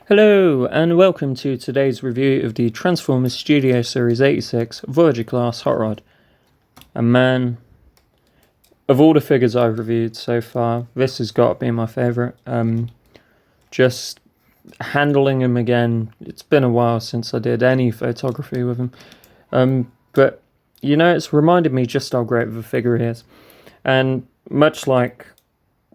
Hello and welcome to today's review of the Transformers Studio Series 86 Voyager class Hot Rod. And man, of all the figures I've reviewed so far, this has got to be my favourite. Just handling him again, it's been a while since I did any photography with him. But you know, it's reminded me just how great of a figure he is. And much like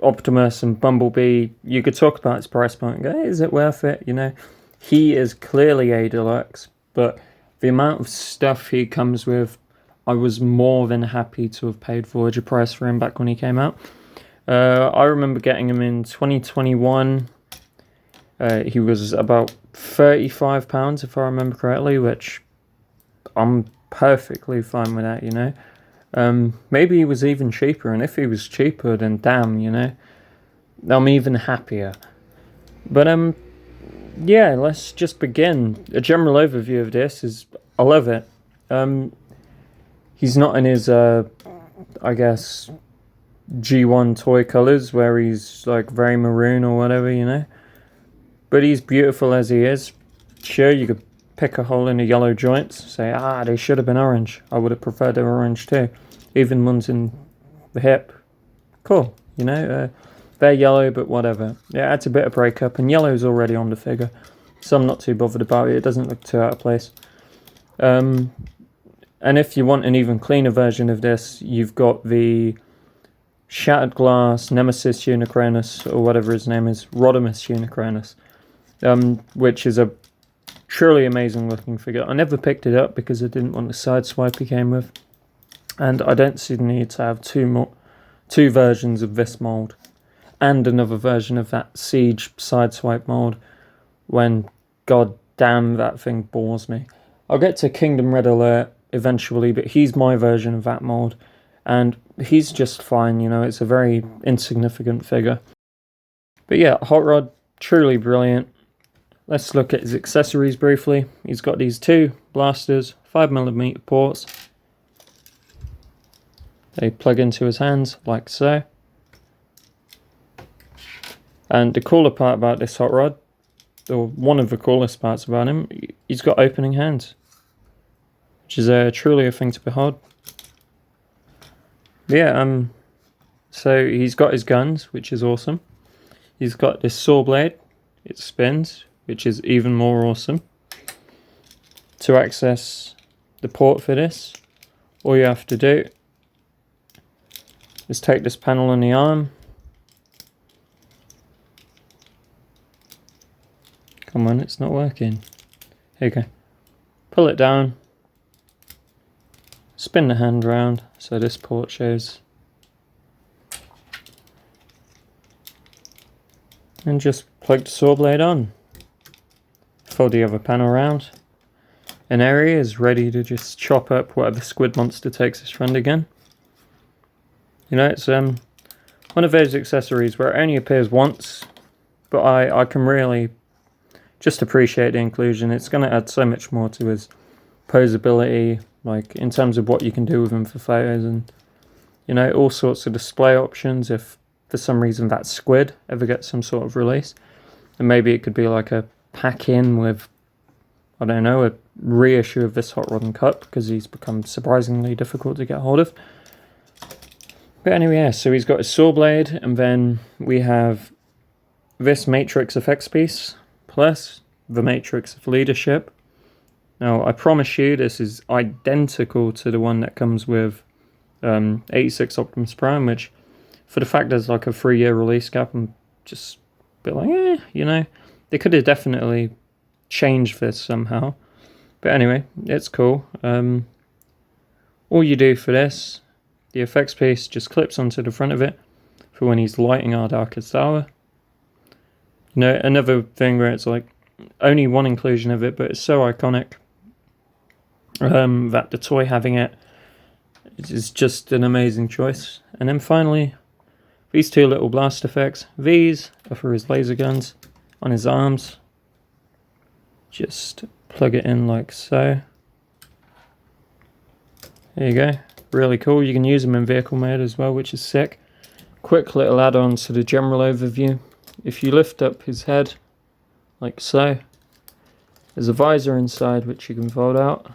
Optimus and Bumblebee, you could talk about his price point and go, hey, is it worth it? You know, he is clearly a deluxe, but the amount of stuff he comes with, I was more than happy to have paid Voyager price for him back when he came out. I remember getting him in 2021. He was about £35 if I remember correctly, which I'm perfectly fine with that, you know. Maybe he was even cheaper, and if he was cheaper, then damn, you know, I'm even happier. But yeah, let's just begin. A general overview of this is I love it. He's not in his I guess G1 toy colors where he's like very maroon or whatever, you know, but he's beautiful as he is. Sure, you could pick a hole in the yellow joints, say, they should have been orange. I would have preferred they were orange too. Even ones in the hip. Cool, you know, they're yellow, but whatever. It adds a bit of breakup, and yellow's already on the figure, so I'm not too bothered about it. It doesn't look too out of place. And if you want an even cleaner version of this, you've got the Shattered Glass Nemesis Unicronus, or whatever his name is, Rodimus Unicronus, which is a truly amazing looking figure. I never picked it up because I didn't want the side swipe he came with, and I don't see the need to have two versions of this mold and another version of that Siege side swipe mold when god damn that thing bores me. I'll get to Kingdom Red Alert eventually, but he's my version of that mold and he's just fine, you know. It's a very insignificant figure. But yeah, Hot Rod, truly brilliant. Let's look at his accessories briefly. He's got these two blasters, 5mm ports. They plug into his hands like so. And the cooler part about this Hot Rod, or one of the coolest parts about him, he's got opening hands, which is truly a thing to behold. Yeah, so he's got his guns, which is awesome. He's got this saw blade, it spins, which is even more awesome. To access the port for this, all you have to do is take this panel on the arm. Come on, it's not working. Here you go. Pull it down. Spin the hand round so this port shows. And just plug the saw blade on. Fold the other panel around. An area is ready to just chop up whatever squid monster takes its friend again. You know, it's one of those accessories where it only appears once, but I can really just appreciate the inclusion. It's going to add so much more to his posability, like in terms of what you can do with him for photos and, you know, all sorts of display options if for some reason that squid ever gets some sort of release. And maybe it could be like a pack-in with, I don't know, a reissue of this Hot Rod and Cup, because he's become surprisingly difficult to get hold of. But anyway, yeah, so he's got his saw blade, and then we have this Matrix effects piece, plus the Matrix of Leadership. Now, I promise you, this is identical to the one that comes with 86 Optimus Prime, which, for the fact there's like a 3-year release gap, I'm just a bit like, you know, they could have definitely changed this somehow. But anyway, it's cool. All you do for this, the effects piece just clips onto the front of it for when he's lighting our darkest hour. You know, another thing where it's like only one inclusion of it, but it's so iconic that the toy having it is just an amazing choice. And then finally, these two little blast effects. These are for his laser guns on his arms. Just plug it in like so. There you go. Really cool. You can use them in vehicle mode as well, which is sick. Quick little add-on to the general overview. If you lift up his head like so. There's a visor inside which you can fold out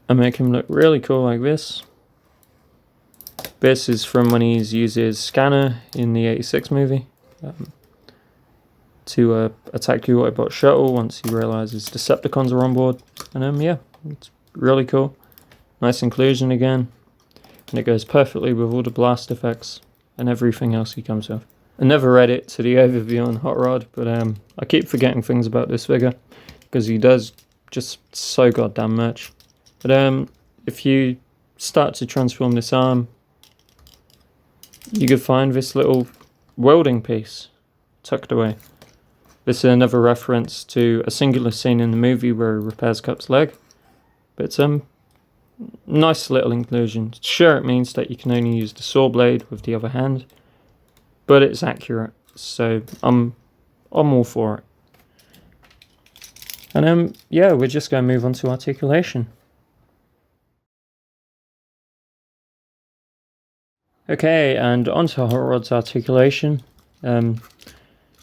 and make him look really cool like this. This is from when he uses scanner in the 86 movie to attack the Autobot shuttle once he realizes Decepticons are on board. And yeah, it's really cool. Nice inclusion again. And it goes perfectly with all the blast effects and everything else he comes with. I never read it to the overview on Hot Rod, but I keep forgetting things about this figure because he does just so goddamn much. But if you start to transform this arm, you could find this little welding piece tucked away. This is another reference to a singular scene in the movie where he repairs Cup's leg. But it's nice little inclusion. Sure, it means that you can only use the saw blade with the other hand, but it's accurate, so I'm all for it. And yeah, we're just going to move on to articulation. Okay, and onto Hot Rod's articulation.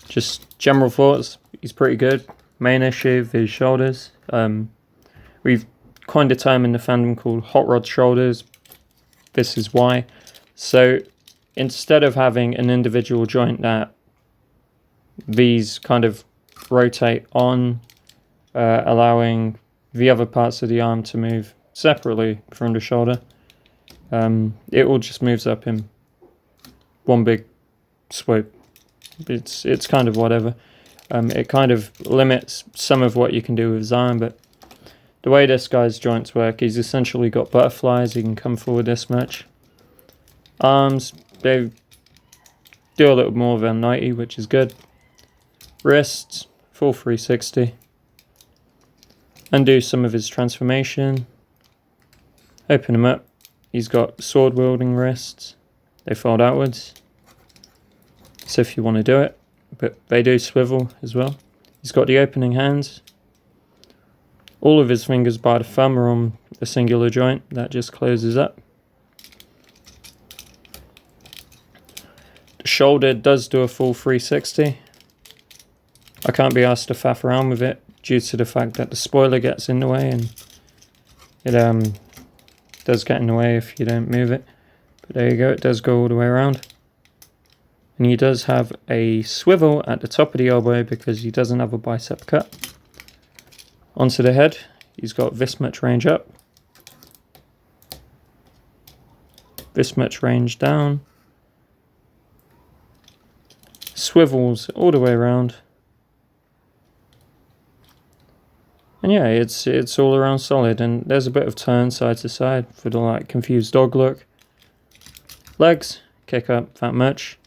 Just general thoughts, he's pretty good. Main issue, his shoulders. We've coined a term in the fandom called Hot Rod shoulders. This is why. So instead of having an individual joint that these kind of rotate on, allowing the other parts of the arm to move separately from the shoulder, it all just moves up in one big swoop. It's kind of whatever. It kind of limits some of what you can do with his arm, but the way this guy's joints work, he's essentially got butterflies. He can come forward this much. Arms, they do a little more than 90, which is good. Wrists, full 360. Undo some of his transformation. Open him up. He's got sword wielding wrists. They fold outwards. So if you want to do it, but they do swivel as well. He's got the opening hands. All of his fingers by the thumb are on a singular joint that just closes up. The shoulder does do a full 360. I can't be asked to faff around with it due to the fact that the spoiler gets in the way, and it does get in the way if you don't move it. But there you go, it does go all the way around. And he does have a swivel at the top of the elbow because he doesn't have a bicep cut. Onto the head, he's got this much range up, this much range down, swivels all the way around, and yeah, it's all around solid. And there's a bit of turn side to side for the like confused dog look. Legs, kick up that much.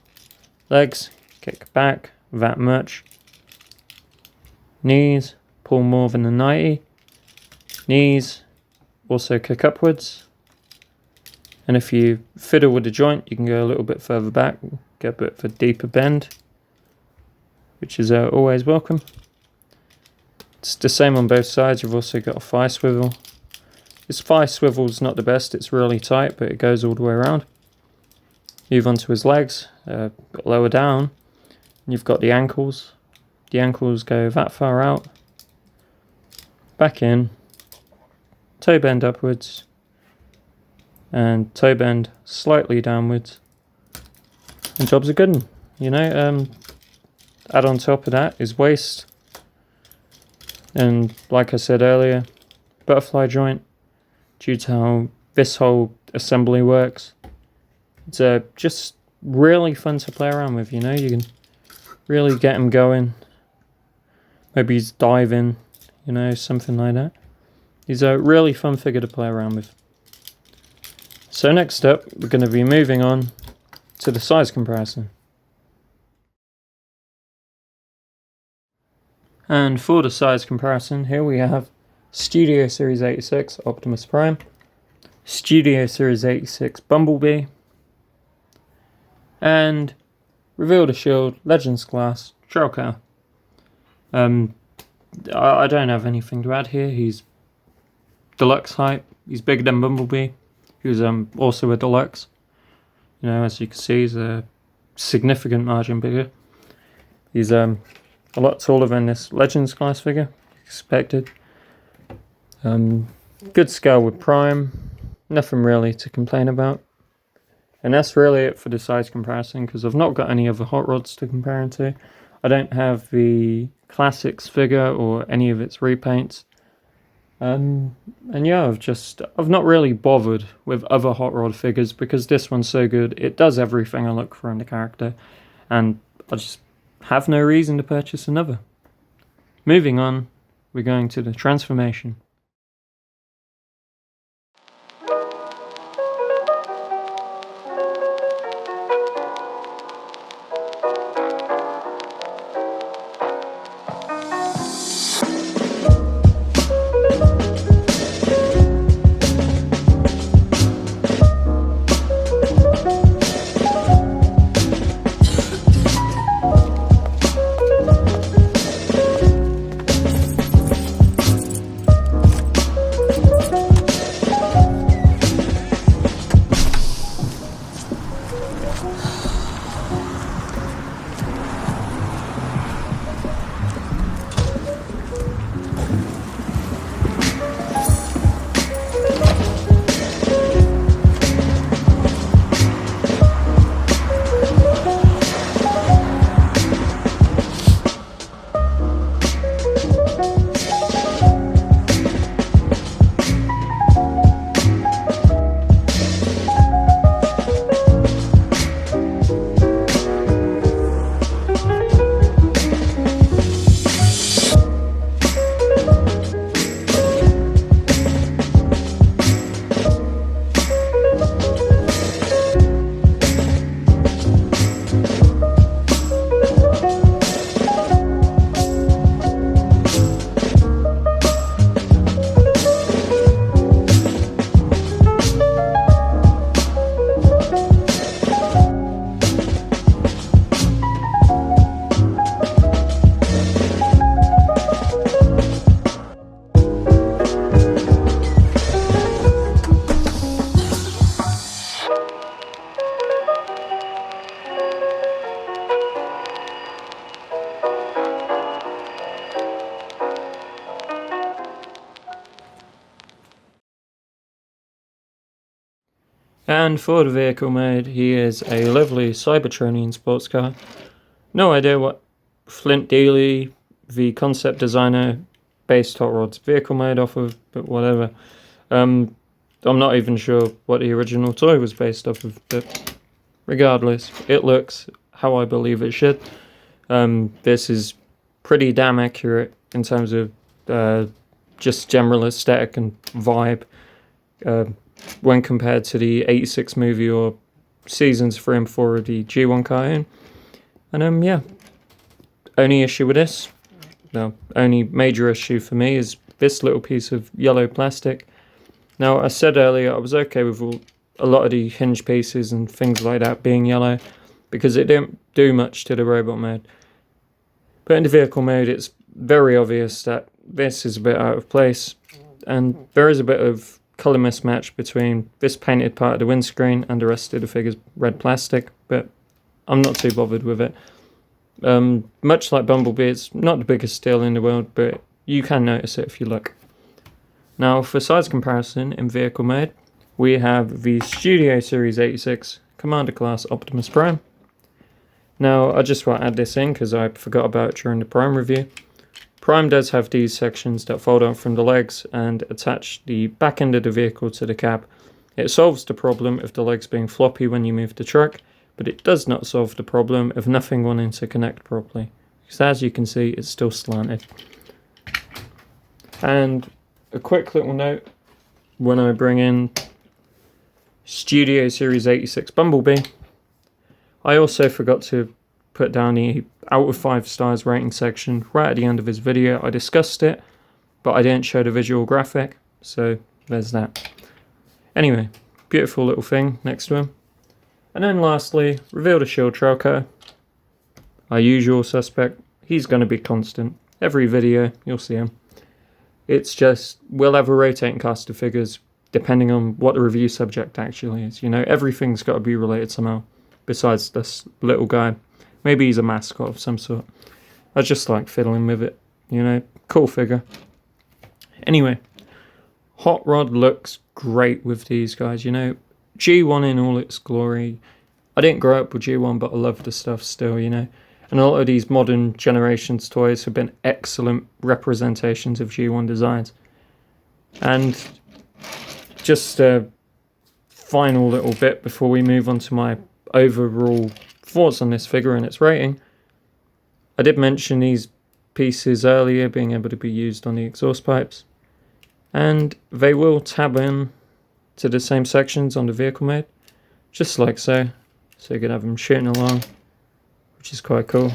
Legs, kick back that much. Knees, pull more than the 90. Knees, also kick upwards. And if you fiddle with the joint, you can go a little bit further back, get a bit of a deeper bend, which is always welcome. It's the same on both sides. You've also got a thigh swivel. This thigh swivel is not the best. It's really tight, but it goes all the way around. Move on to his legs, a bit lower down. And you've got the ankles. The ankles go that far out. Back in. Toe bend upwards. And toe bend slightly downwards. And job's a good one. You know, add on top of that is waist. And like I said earlier, butterfly joint. Due to how this whole assembly works. It's just really fun to play around with, you know. You can really get him going. Maybe he's diving, you know, something like that. He's a really fun figure to play around with. So next up, we're going to be moving on to the size comparison. And for the size comparison, here we have Studio Series 86 Optimus Prime, Studio Series 86 Bumblebee, and Reveal the Shield Legends Class Trelka. I don't have anything to add here. He's deluxe height. He's bigger than Bumblebee, who's also a deluxe. You know, as you can see, he's a significant margin bigger. He's a lot taller than this Legends class figure, expected. Good scale with Prime, nothing really to complain about. And that's really it for the size comparison, because I've not got any other hot rods to compare him to. I don't have the Classics figure or any of its repaints. And yeah, I've not really bothered with other hot rod figures because this one's so good. It does everything I look for in the character, and I just have no reason to purchase another. Moving on, we're going to the transformation. And for the vehicle mode, he is a lovely Cybertronian sports car. No idea what Flint Dealey, the concept designer, based Hot Rod's vehicle mode off of, but whatever. I'm not even sure what the original toy was based off of, but regardless, it looks how I believe it should. This is pretty damn accurate in terms of just general aesthetic and vibe. When compared to the 86 movie or seasons 3 and 4 of the G1 cartoon. And yeah, only issue with this, no, only major issue for me is this little piece of yellow plastic. Now, I said earlier I was okay with a lot of the hinge pieces and things like that being yellow because it didn't do much to the robot mode. But in the vehicle mode, it's very obvious that this is a bit out of place, and there is a bit of colour mismatch between this painted part of the windscreen and the rest of the figure's red plastic, but I'm not too bothered with it. Much like Bumblebee, it's not the biggest deal in the world, but you can notice it if you look. Now, for size comparison in vehicle mode, we have the Studio Series 86 Commander Class Optimus Prime. Now, I just want to add this in because I forgot about it during the Prime review. Prime does have these sections that fold out from the legs and attach the back end of the vehicle to the cab. It solves the problem of the legs being floppy when you move the truck, but it does not solve the problem of nothing wanting to connect properly, because as you can see, it's still slanted. And a quick little note, when I bring in Studio Series 86 Bumblebee, I also forgot to put down the out of 5 stars rating section right at the end of his video. I discussed it, but I didn't show the visual graphic, so there's that. Anyway, beautiful little thing next to him. And then lastly, reveal the shield trail cutter. Our usual suspect, he's going to be constant. Every video, you'll see him. It's just, we'll have a rotating cast of figures depending on what the review subject actually is. You know, everything's got to be related somehow, besides this little guy. Maybe he's a mascot of some sort. I just like fiddling with it, you know. Cool figure. Anyway, Hot Rod looks great with these guys, you know. G1 in all its glory. I didn't grow up with G1, but I love the stuff still, you know. And a lot of these modern generations toys have been excellent representations of G1 designs. And just a final little bit before we move on to my overall thoughts on this figure and its rating. I did mention these pieces earlier being able to be used on the exhaust pipes. And they will tab in to the same sections on the vehicle mode, just like so. So you could have them shooting along, which is quite cool.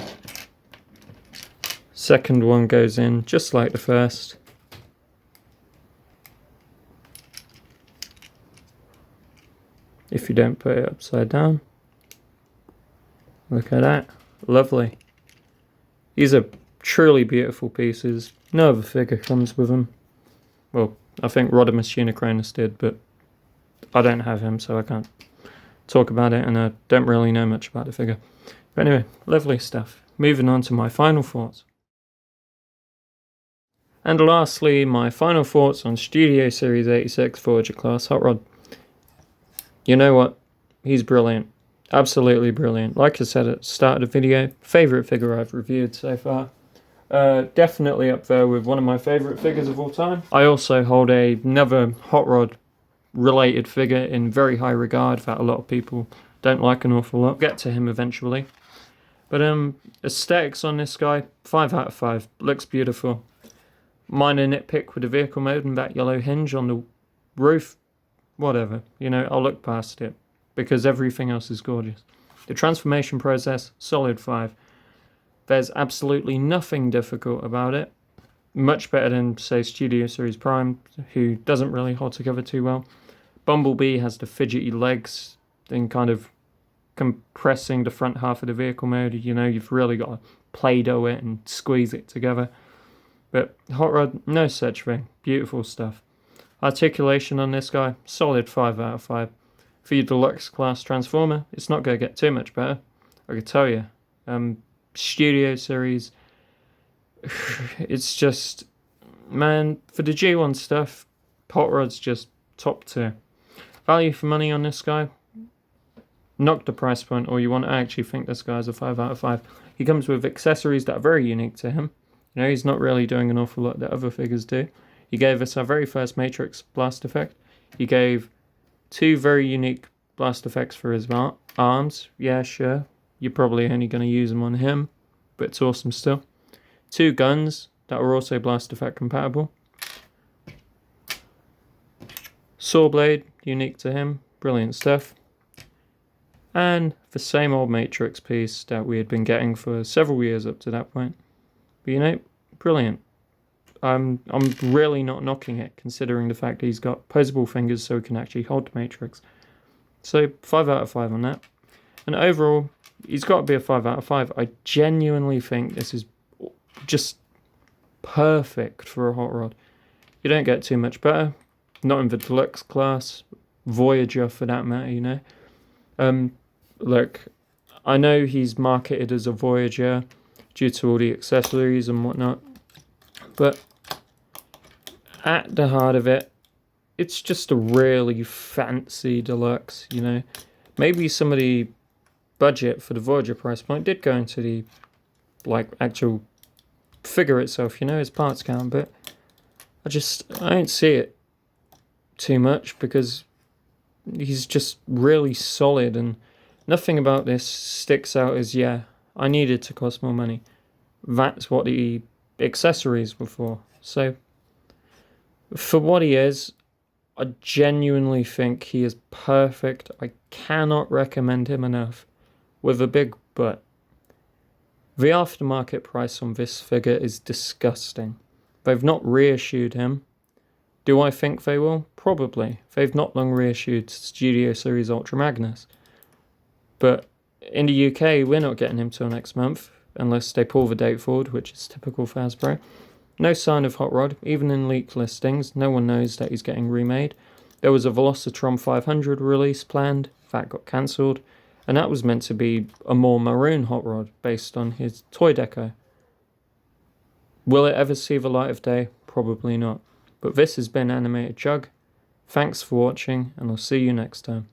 Second one goes in just like the first. If you don't put it upside down. Look at that. Lovely. These are truly beautiful pieces. No other figure comes with them. Well, I think Rodimus Unicronus did, but I don't have him, so I can't talk about it, and I don't really know much about the figure. But anyway, lovely stuff. Moving on to my final thoughts. And lastly, my final thoughts on Studio Series 86 Voyager class Hot Rod. You know what? He's brilliant. Absolutely brilliant. Like I said at the start of the video, favourite figure I've reviewed so far. Definitely up there with one of my favourite figures of all time. I also hold another Hot Rod related figure in very high regard that a lot of people don't like an awful lot. Get to him eventually. But aesthetics on this guy, 5 out of 5. Looks beautiful. Minor nitpick with the vehicle mode and that yellow hinge on the roof. Whatever, you know, I'll look past it because everything else is gorgeous. The transformation process, solid 5. There's absolutely nothing difficult about it. Much better than, say, Studio Series Prime, who doesn't really hold together too well. Bumblebee has the fidgety legs, then kind of compressing the front half of the vehicle mode. You know, you've really got to Play-Doh it and squeeze it together. But Hot Rod, no such thing. Beautiful stuff. Articulation on this guy, solid 5 out of 5. For your deluxe class Transformer, it's not going to get too much better. I can tell you. Studio Series, it's just, man, for the G1 stuff, Hot Rod's just top tier. Value for money on this guy, knock the price point or you want. I actually think this guy's a 5 out of 5. He comes with accessories that are very unique to him. You know, he's not really doing an awful lot that other figures do. He gave us our very first Matrix blast effect. He gave 2 very unique blast effects for his arms. Yeah, sure. You're probably only going to use them on him, but it's awesome still. 2 guns that were also blast effect compatible. Saw blade, unique to him. Brilliant stuff. And the same old Matrix piece that we had been getting for several years up to that point. But you know, brilliant. I'm really not knocking it, considering the fact that he's got posable fingers so he can actually hold the Matrix. So 5 out of 5 on that. And overall, he's got to be a 5 out of 5. I genuinely think this is just perfect for a Hot Rod. You don't get too much better. Not in the deluxe class. Voyager for that matter, you know. Look, I know he's marketed as a Voyager due to all the accessories and whatnot. But at the heart of it, it's just a really fancy deluxe, you know. Maybe some of the budget for the Voyager price point did go into the, like, actual figure itself, you know, his parts count, but I don't see it too much because he's just really solid and nothing about this sticks out as, yeah, I needed to cost more money. That's what the accessories were for. So for what he is, I genuinely think he is perfect. I cannot recommend him enough, with a big but. The aftermarket price on this figure is disgusting. They've not reissued him. Do I think they will? Probably. They've not long reissued Studio Series Ultra Magnus. But in the UK, we're not getting him till next month, unless they pull the date forward, which is typical for Hasbro. No sign of Hot Rod, even in leaked listings. No one knows that he's getting remade. There was a Velocitron 500 release planned, that got cancelled. And that was meant to be a more maroon hot rod based on his toy deco. Will it ever see the light of day? Probably not. But this has been AnimatedCHUG. Thanks for watching, and I'll see you next time.